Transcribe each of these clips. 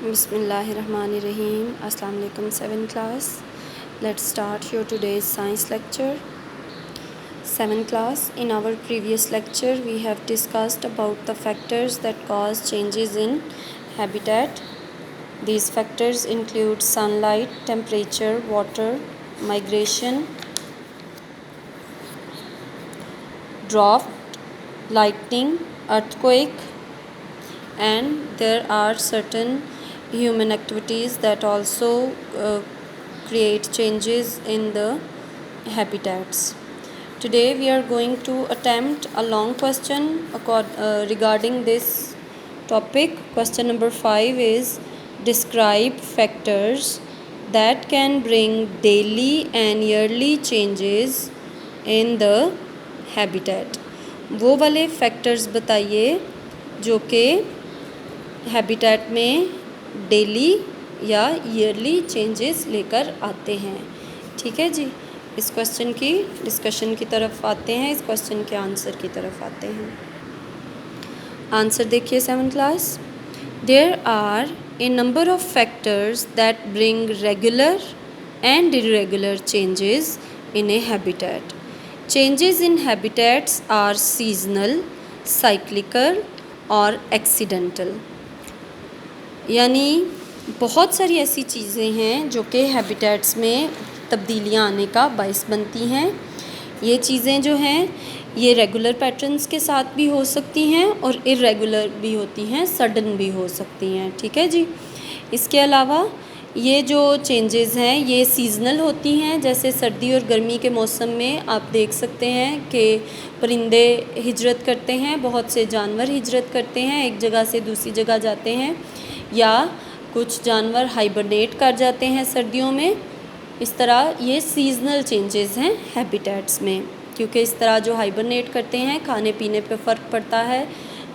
Bismillahirrahmanirrahim. Assalamu alaikum 7th class. Let's start your today's science lecture. 7th class, in our previous lecture we have discussed about the factors that cause changes in habitat. These factors include sunlight, temperature, water, migration, drought, lightning, earthquake, and there are certain human activities that also create changes in the habitats. Today we are going to attempt a long question regarding this topic. Question number 5 is describe factors that can bring daily and yearly changes in the habitat. वो वाले factors बताइए जो कि habitat में daily या yearly changes लेकर आते हैं। ठीक है जी, इस क्वेश्चन की डिस्कशन की तरफ आते हैं, इस क्वेश्चन के आंसर की तरफ आते हैं। आंसर देखिए 7th class. There are a number of factors that bring regular and irregular changes in a habitat. Changes in habitats are seasonal, cyclical और एक्सीडेंटल। यानी बहुत सारी ऐसी चीज़ें हैं जो कि हैबिटेट्स में तब्दीलियां आने का बायस बनती हैं। ये चीज़ें जो हैं ये रेगुलर पैटर्न्स के साथ भी हो सकती हैं और इरेगुलर भी होती हैं, सडन भी हो सकती हैं। ठीक है जी। इसके अलावा ये जो चेंजेस हैं ये सीज़नल होती हैं, जैसे सर्दी और गर्मी के मौसम में आप देख सकते हैं कि परिंदे हिजरत करते हैं, बहुत से जानवर हिजरत करते हैं, एक जगह से दूसरी जगह जाते हैं, या कुछ जानवर हाइबरनेट कर जाते हैं सर्दियों में। इस तरह ये सीज़नल चेंजेस हैं हैबिटेट्स में, क्योंकि इस तरह जो हाइबरनेट करते हैं खाने पीने पे फ़र्क पड़ता है,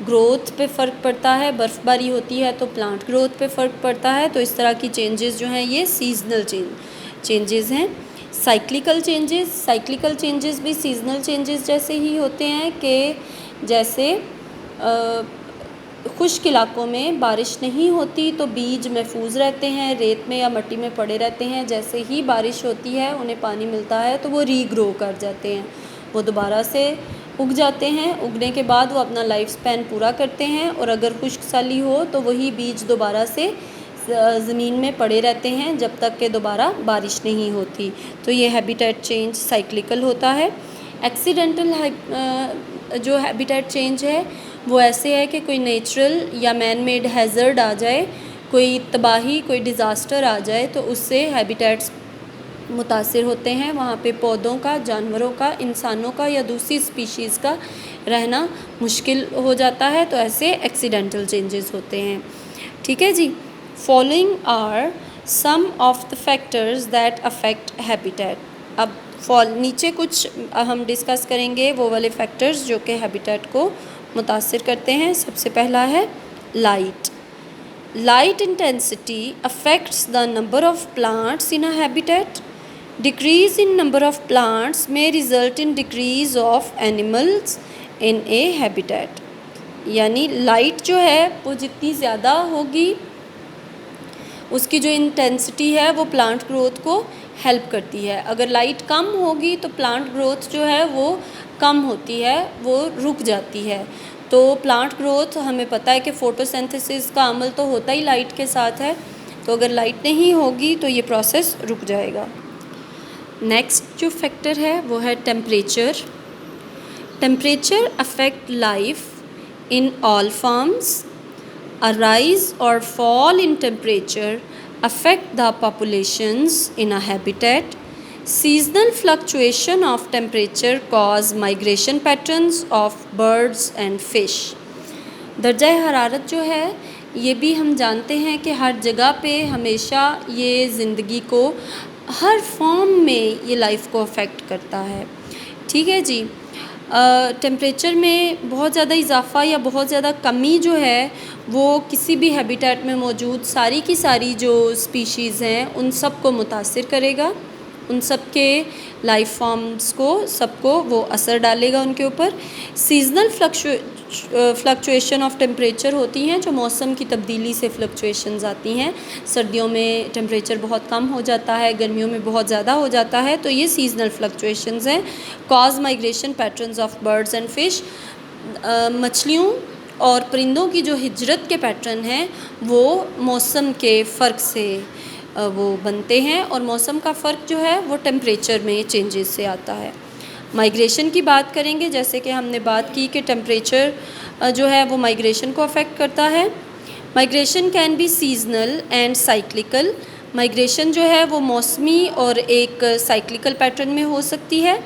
ग्रोथ पे फ़र्क पड़ता है, बर्फ़बारी होती है तो प्लांट ग्रोथ पे फ़र्क पड़ता है। तो इस तरह की चेंजेस जो हैं ये सीज़नल चेंजेस हैं। साइक्लिकल चेंजेस भी सीज़नल चेंजेस जैसे ही होते हैं कि जैसे खुश्क इलाकों में बारिश नहीं होती तो बीज महफूज रहते हैं, रेत में या मिट्टी में पड़े रहते हैं। जैसे ही बारिश होती है उन्हें पानी मिलता है तो वो रीग्रो कर जाते हैं, वो दोबारा से उग जाते हैं। उगने के बाद वो अपना लाइफ स्पैन पूरा करते हैं, और अगर खुश्क साली हो तो वही बीज दोबारा से ज़मीन में पड़े रहते हैं जब तक कि दोबारा बारिश नहीं होती। तो ये हैबिटेट चेंज साइक्लिकल होता है। एक्सीडेंटल जो हैबिटेट चेंज है वो ऐसे है कि कोई नेचुरल या मैन मेड हैज़र्ड आ जाए, कोई तबाही, कोई डिज़ास्टर आ जाए तो उससे हैबिटेट्स मुतासिर होते हैं। वहाँ पे पौधों का, जानवरों का, इंसानों का या दूसरी स्पीशीज़ का रहना मुश्किल हो जाता है, तो ऐसे एक्सीडेंटल चेंजेस होते हैं। ठीक है जी। Following are some of the factors that affect habitat. अब नीचे कुछ हम डिस्कस करेंगे वो वाले फैक्टर्स जो कि हैबिटेट को मुतासिर करते हैं। सबसे पहला है light. Light intensity affects the number of plants in a habitat. Decrease in number of plants में result in decrease of animals in a habitat. यानी लाइट जो है वो जितनी ज़्यादा होगी उसकी जो इंटेंसिटी है वो प्लांट ग्रोथ को हेल्प करती है। अगर लाइट कम होगी तो प्लांट ग्रोथ जो है वो कम होती है, वो रुक जाती है। तो प्लांट ग्रोथ हमें पता है कि फोटोसिंथेसिस का अमल तो होता ही लाइट के साथ है, तो अगर लाइट नहीं होगी तो ये प्रोसेस रुक जाएगा। नेक्स्ट जो फैक्टर है वो है temperature. Temperature affect life in all forms. A rise or fall in temperature affect the populations in a habitat. Seasonal fluctuation of temperature cause migration patterns of birds and fish. दर्जा हरारत जो है ये भी हम जानते हैं कि हर जगह पे हमेशा ये ज़िंदगी को हर फॉर्म में ये लाइफ को अफेक्ट करता है। ठीक है जी। टेम्परेचर में बहुत ज़्यादा इजाफ़ा या बहुत ज़्यादा कमी जो है वो किसी भी हैबिटेट में मौजूद सारी की सारी जो स्पीशीज़ हैं उन सब को मुतासिर करेगा। उन सब के लाइफ फॉर्म्स को सबको वो असर डालेगा उनके ऊपर। सीजनल फ्लक्चुएशन ऑफ टेम्परेचर होती हैं, जो मौसम की तब्दीली से फ्लक्चुएशंस आती हैं। सर्दियों में टेम्परेचर बहुत कम हो जाता है, गर्मियों में बहुत ज़्यादा हो जाता है, तो ये सीजनल फ्लक्चुएशंस हैं। Cause migration patterns of birds and fish, मछलियों और परिंदों की जो हिजरत के पैटर्न हैं वो मौसम के फ़र्क से वो बनते हैं, और मौसम का फ़र्क जो है वो टेम्परेचर में चेंजेस से आता है। माइग्रेशन की बात करेंगे, जैसे कि हमने बात की कि टेम्परेचर जो है वो माइग्रेशन को अफेक्ट करता है। Migration can be seasonal and cyclical. Migration जो है वो मौसमी और एक साइक्लिकल पैटर्न में हो सकती है।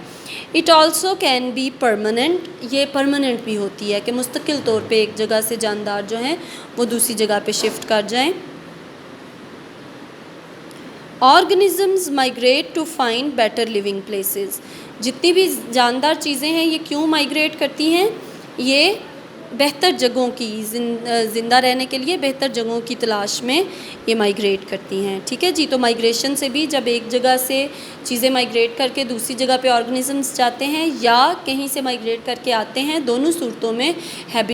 It also can be permanent, ये परमानेंट भी होती है कि मुस्तकिल तौर पे एक जगह से जानदार जो हैं वो दूसरी जगह पे शिफ्ट कर जाएं। Organisms migrate to find better living places. जितनी भी जानदार चीज़ें हैं ये क्यों माइग्रेट करती हैं? ये बेहतर जगहों की ज़िंदा रहने के लिए बेहतर जगहों की तलाश में ये माइग्रेट करती हैं। ठीक है जी। तो माइग्रेशन से भी, जब एक जगह से चीज़ें माइग्रेट करके दूसरी जगह पे ऑर्गेनिजम्स जाते हैं या कहीं से माइग्रेट करके आते हैं, दोनों सूरतों में हैबिट